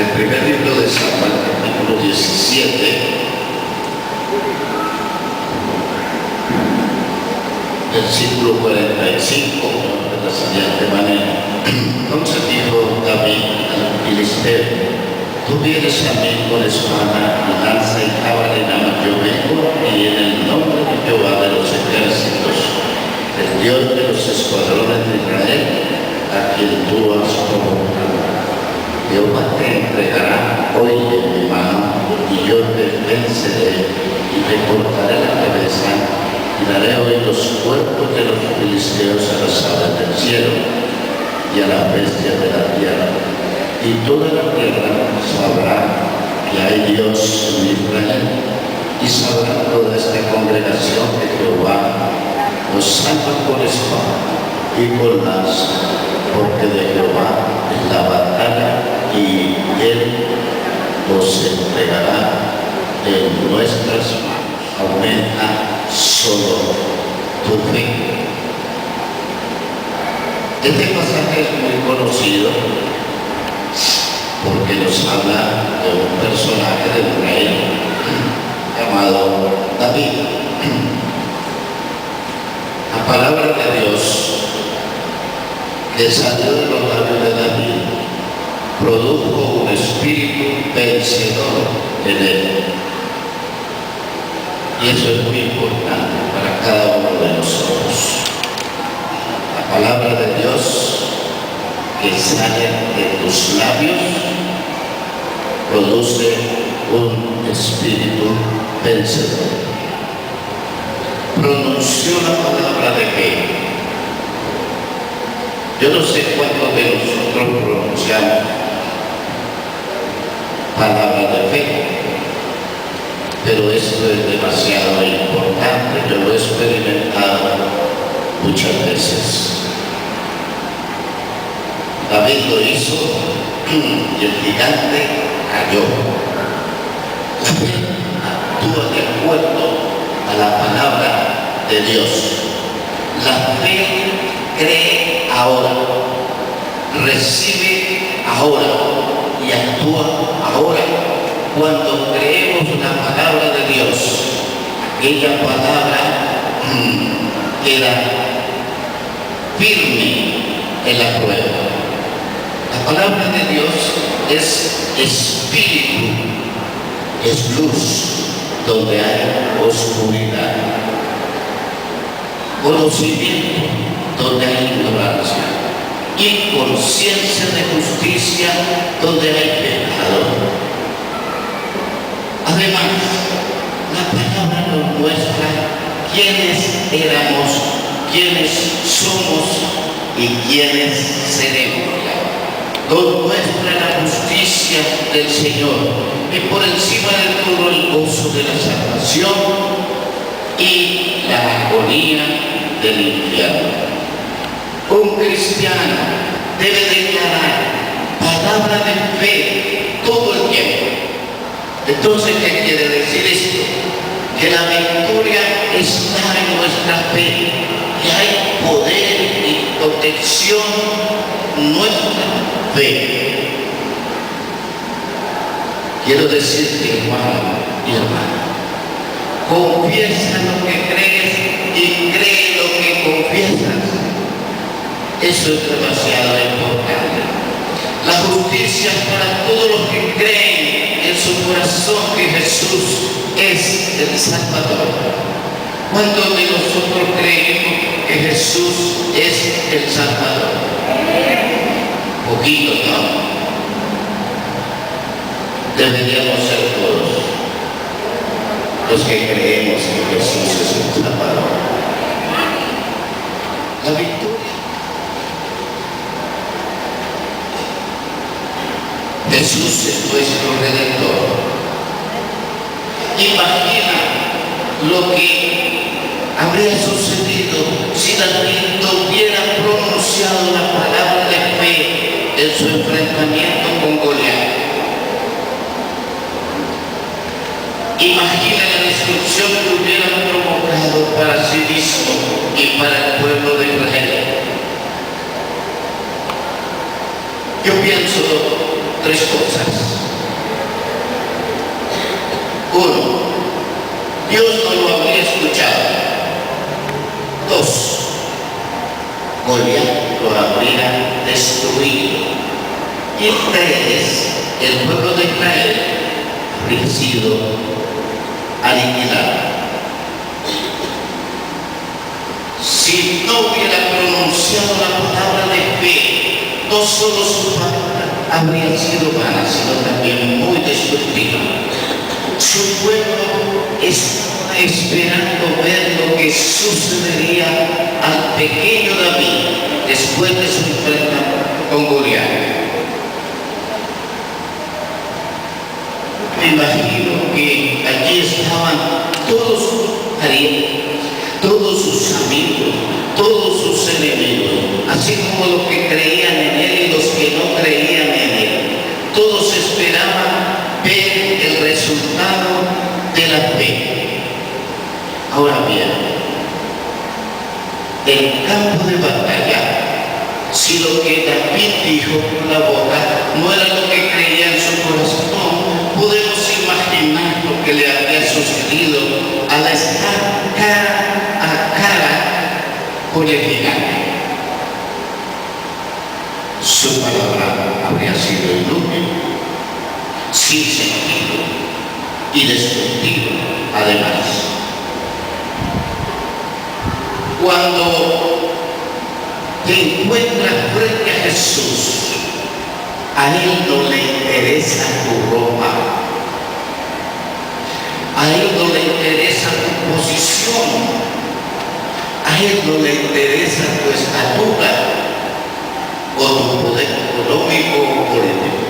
del primer libro de Samuel, capítulo 17, versículo 45, de la siguiente manera. Entonces dijo David al filisteo: tú vienes a mí con espada y lanza y jabalina, mas yo vengo y en el nombre de Jehová de los ejércitos, el Dios de los escuadrones de Israel, a quien tú has provocado. Jehová te entregará hoy en mi mano, y yo te venceré y te cortaré la cabeza, y daré hoy los cuerpos de los filisteos a las aves del cielo y a las bestias de la tierra. Y toda la tierra sabrá que hay Dios en Israel, y sabrá toda esta congregación que Jehová los salva con espada y con lanza, porque de Jehová es la batalla, y Él los entregará en nuestras manos. Aumenta solo tu fe. Este pasaje es muy conocido porque nos habla de un personaje, de un rey llamado David. La palabra de Dios que salió de los labios de David produjo un espíritu vencedor en él. Y eso es muy importante para cada uno de nosotros. La palabra de Dios que sale de tus labios produce un espíritu vencedor. Pronunció la palabra de fe. Yo no sé cuántos de nosotros pronunciamos palabra de fe, pero esto es demasiado importante. Yo lo he experimentado muchas veces. David lo hizo y el gigante cayó. La fe actúa de acuerdo a la palabra de Dios. La fe cree ahora, recibe ahora y actúa ahora. Cuando creemos la palabra de Dios, aquella palabra queda firme en la prueba. La palabra de Dios es espíritu, es luz donde hay oscuridad, conocimiento donde hay ignorancia, y conciencia de justicia donde hay pecado. Además, la palabra nos muestra quiénes éramos, quiénes somos y quiénes seremos. Nos muestra la justicia del Señor y por encima de todo el gozo de la salvación y la agonía del infierno. Un cristiano debe declarar palabra de fe todo el tiempo. Entonces, ¿qué quiere decir esto? Que la victoria está en nuestra fe, que hay poder y protección en nuestra fe. Quiero decirte, hermano y hermana, confiesa lo que crees y cree lo que confiesas. Eso es demasiado importante. La justicia para todos los que creen en su corazón que Jesús es el Salvador. ¿Cuántos de nosotros creemos que Jesús es el Salvador? Poquitos, ¿no? Deberíamos ser todos los que creemos que Jesús es el Salvador. La victoria. Jesús es nuestro Redentor. Imagina lo que habría sucedido si David no hubiera pronunciado la palabra de fe en su enfrentamiento con Goliat. Imagina la destrucción que hubiera provocado para sí mismo y para el pueblo de Israel. Yo pienso tres cosas. Uno, Dios no lo habría escuchado. Dos, Goliat lo habría destruido. Y tres, el pueblo de Israel habría sido aniquilado. Si no hubiera pronunciado la palabra de fe, no solo su palabra habría sido vana, sino también muy destructiva. Su pueblo estaba esperando ver lo que sucedería al pequeño David después de su enfrentamiento con Goliat. Me imagino que allí estaban todos sus parientes, todos sus amigos, todos sus enemigos, así como los que creían en él y los que no creían en él. Todos esperaban ver el resultado de la fe. Ahora bien, en el campo de batalla, si lo que David dijo con la boca no era lo que creía en su corazón, podemos imaginar lo que le habría sucedido al estar cara a cara con el gigante. Su palabra habría sido inútil, sin sentido y destructiva. Además, cuando te encuentras frente a Jesús, a Él no le interesa tu ropa, a Él no le interesa tu posición, a Él no le interesa tu estatura o tu poder económico o político.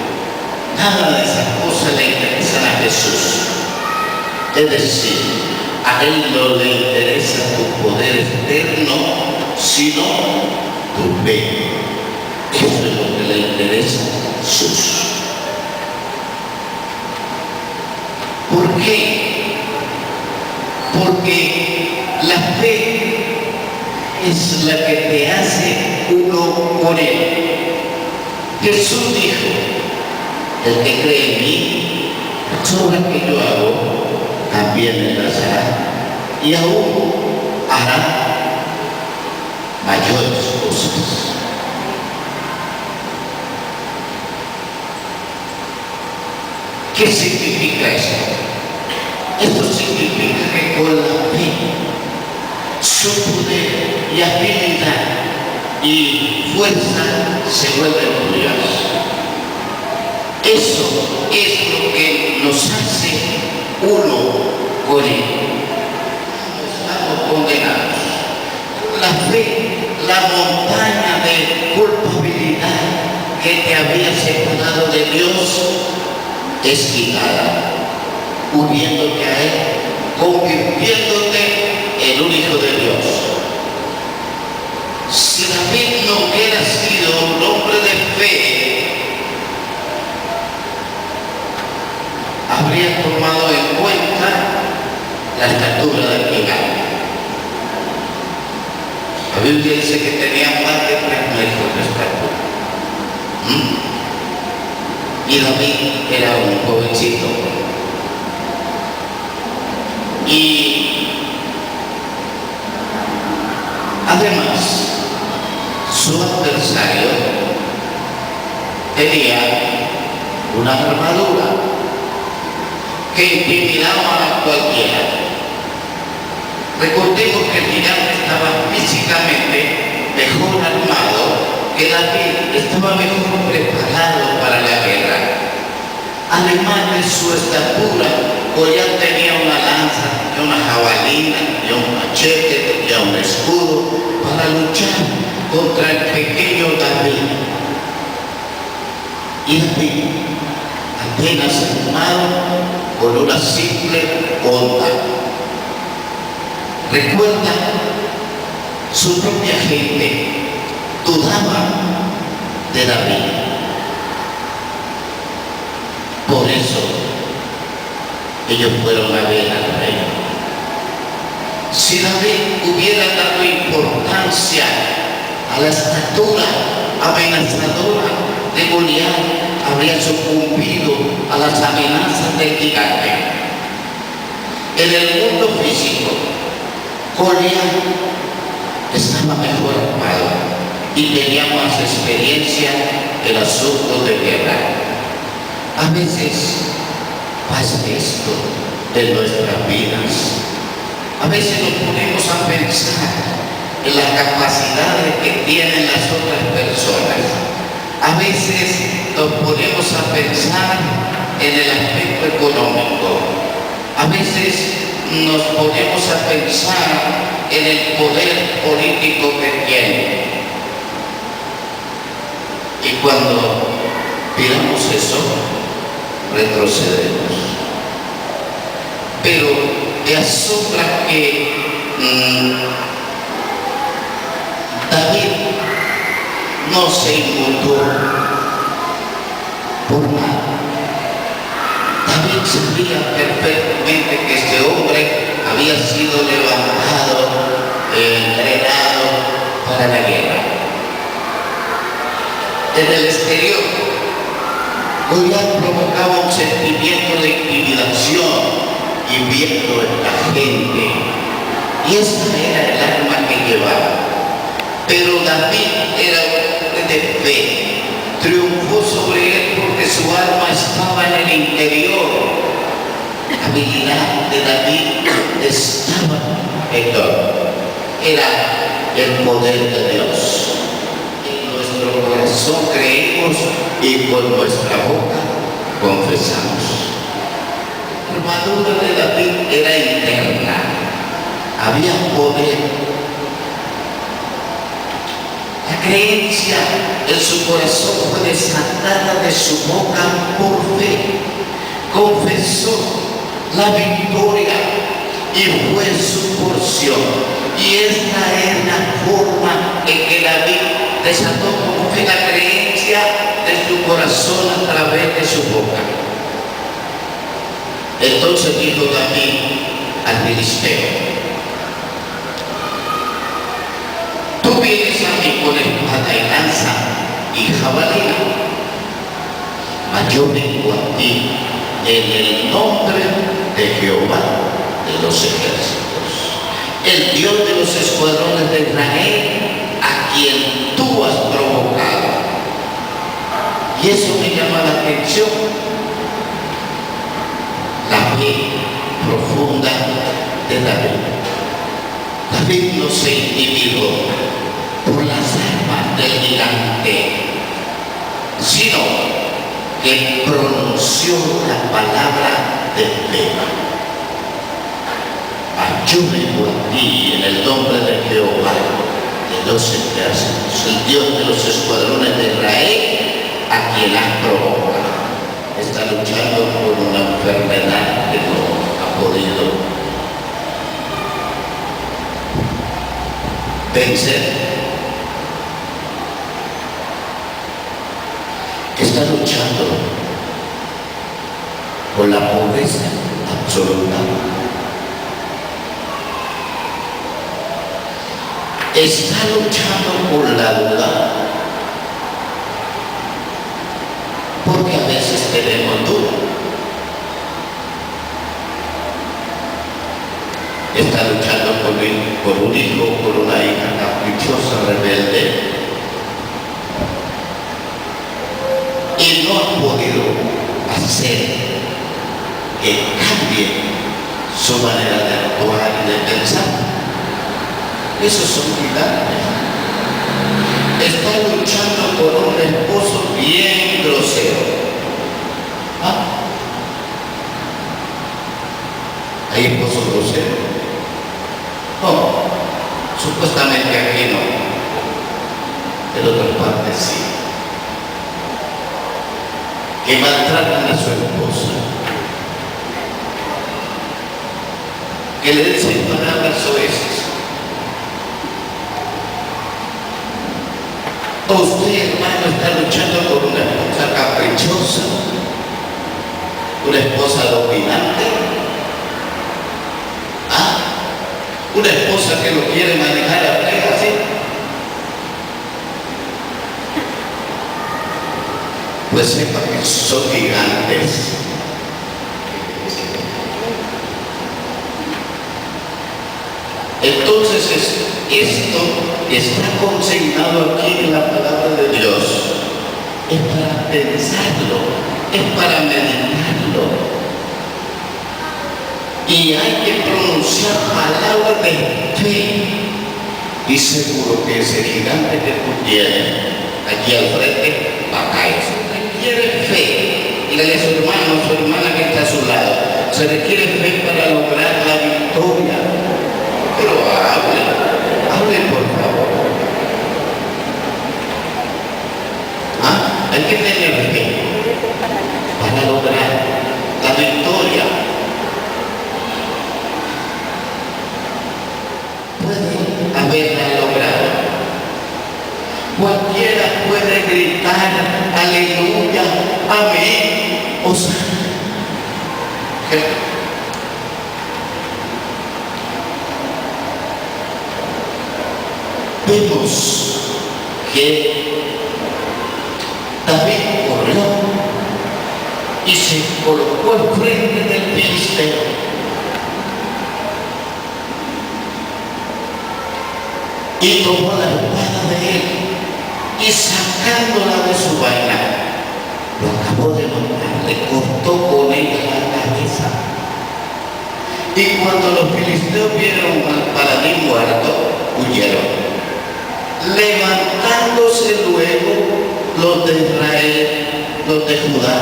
Nada de esas cosas le interesan a Jesús. Es decir, a Él no le interesa tu poder externo, sino tu fe. Eso es lo que le interesa a Jesús. ¿Por qué? Porque la fe es la que te hace uno con Él. Jesús dijo: el que cree en mí, las obras que yo hago, también él las hará, y aún hará mayores cosas. ¿Qué significa esto? Esto significa que con la fe, su poder y habilidad y fuerza se vuelven tuyas. Eso es lo que nos hace uno con Él. No estamos condenados. La fe, la montaña de culpabilidad que te había separado de Dios, es quitada, uniéndote a Él, convirtiéndote en un hijo de Dios. Si David no hubiera sido un hombre de fe, habría tomado en cuenta la estatura del gigante. La Biblia dice que tenía más de 3 metros de estatura. Y David era un jovencito. Y además, su adversario tenía una armadura que intimidaba a cualquiera. Recordemos que el gigante estaba físicamente mejor armado, que David estaba mejor preparado para la guerra. Además de su estatura, Goliat tenía una lanza, tenía una jabalina, tenía un machete, tenía un escudo para luchar contra el pequeño David. Y David, apenas armado con una simple onda. Recuerda, su propia gente dudaba de David. Por eso ellos fueron a ver al rey. Si David hubiera dado importancia a la estatura amenazadora de Goliat, habría sucumbido a las amenazas del gigante. En el mundo físico, Goliat estaba mejor armado y tenía más experiencia en asuntos de guerra. A veces pasa esto en nuestras vidas. A veces nos ponemos a pensar en las capacidades que tienen las otras personas. A veces nos ponemos a pensar en el aspecto económico. A veces nos ponemos a pensar en el poder político que tienen. Y cuando miramos eso, retrocedemos. Pero me asombra que David no se inmutó por nada. David sabía perfectamente que este hombre había sido levantado, entrenado para la guerra. En el exterior, Goliat provocaba un sentimiento de intimidación y viendo en la gente, y esa era el arma que llevaba. Pero David era un hombre de fe, triunfó sobre él porque su arma estaba en el interior. La habilidad de David estaba en todo, era el poder de Dios. En nuestro corazón creemos y con nuestra boca confesamos. La armadura de David era interna, había poder. La creencia en su corazón fue desatada de su boca por fe. Confesó la victoria y fue su porción. Y esta es la forma en que David desató por fe la creencia de su corazón a través de su boca. Entonces dijo David al filisteo: tú vienes a mí con espada y lanza y jabalina, mas yo vengo a ti en el nombre de Jehová de los ejércitos, el Dios de los escuadrones de Israel, a quien tú has provocado. Y eso me llama la atención. La fe profunda de David. David no se intimidó por las armas del gigante, sino que pronunció la palabra de fe. Ayúdenme a ti en el nombre de Jehová de los ejércitos, el Dios de los escuadrones de Israel, a quien has provocado. Está luchando por una enfermedad que no ha podido vencer. Está luchando con la pobreza absoluta. Está luchando con la duda. Porque a veces tenemos duda. Está luchando por un hijo, por una hija caprichosa, rebelde, y no ha podido hacer que cambie su manera de actuar y de pensar. Esos son gigantes. Está luchando con un esposo bien grosero. ¿Ah? ¿Hay esposos groseros? No, supuestamente aquí no. En otras partes sí. Que maltratan a su esposa. Que le dicen palabras soeces. Usted, hermano, está luchando con una esposa caprichosa, una esposa dominante, una esposa que lo quiere manejar a usted así. Pues sepa que son gigantes. Entonces esto está consignado aquí en la palabra de Dios. Es para pensarlo, es para meditarlo. Y hay que pronunciar palabras de fe. Y seguro que ese gigante que tú tienes aquí al frente va a caer. Se requiere fe. Dígale a su hermano, su hermana que está a su lado. Se requiere fe para lograr la victoria. Pero hable por favor. Hay que tener fe para lograr la victoria. Puede haberla logrado. Cualquiera puede gritar aleluya, amén, o sea, vemos que David corrió y se colocó al frente del filisteo. Y tomó la espada de él y sacándola de su vaina, lo acabó de matar, le cortó con ella la cabeza. Y cuando los filisteos vieron al paladín muerto, huyeron. Levantándose luego los de Israel, los de Judá,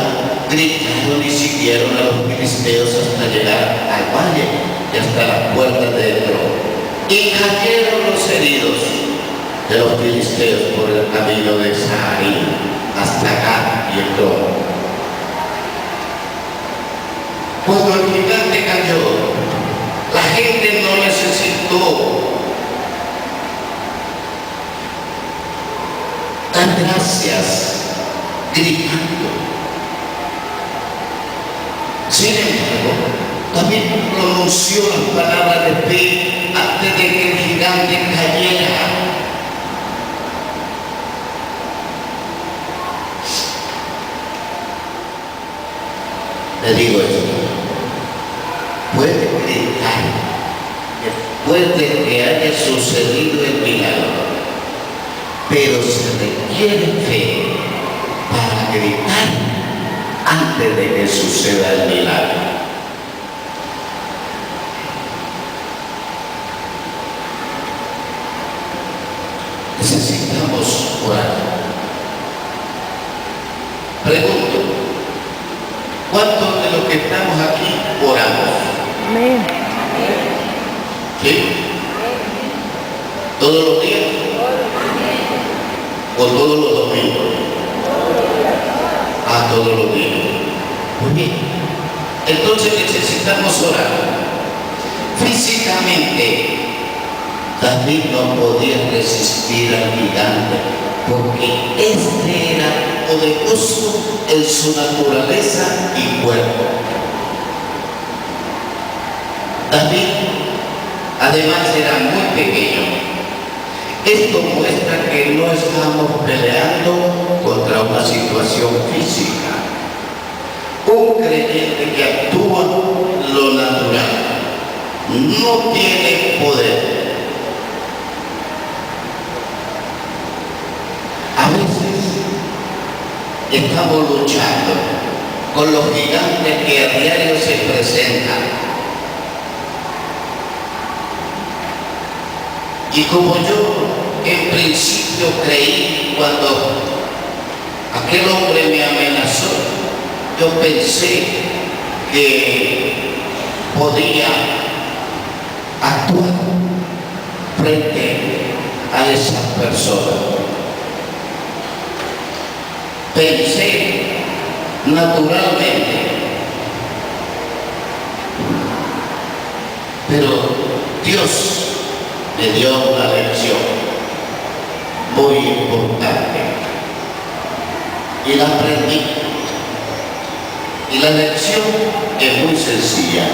gritaron y siguieron a los filisteos hasta llegar al valle y hasta las puertas de Edrón. Y cayeron los heridos de los filisteos por el camino de Saharín hasta Gat y Edrón. Cuando el gigante cayó, la gente no necesitó dar gracias gritando. Sin embargo, también pronunció las palabras de fe antes de que el gigante cayera. Le digo esto, puede gritar después de que haya sucedido el milagro, pero se requiere fe para gritar antes de que suceda el milagro. Necesitamos orar. Pregunto, ¿cuántos de los que estamos aquí oramos? Amén. ¿Sí? ¿Todos los días? ¿O todos los domingos? Todos los días. Muy bien. Entonces necesitamos orar. Físicamente, David no podía resistir al gigante porque este era poderoso en su naturaleza y cuerpo. David además era muy pequeño. Esto muestra que no estamos peleando contra una situación física. Un creyente que actúa lo natural no tiene poder. A veces estamos luchando con los gigantes que a diario se presentan. Y como yo en principio creí cuando aquel hombre me amenazó, yo pensé que podía actuar frente a esas personas. Pensé naturalmente, pero Dios me dio una lección muy importante y la aprendí. Y la lección es muy sencilla.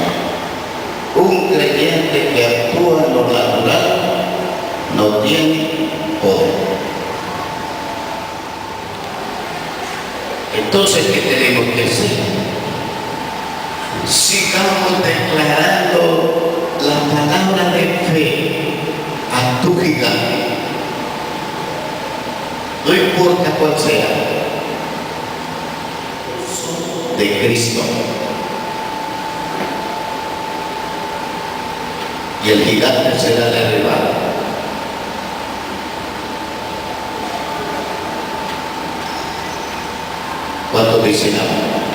Un creyente que actúa en lo natural no tiene poder. Entonces, ¿qué tenemos que hacer? Sigamos declarando la palabra de fe gigante, no importa cuál sea, de Cristo. Y el gigante será derribado. ¿Cuántos dicen amén?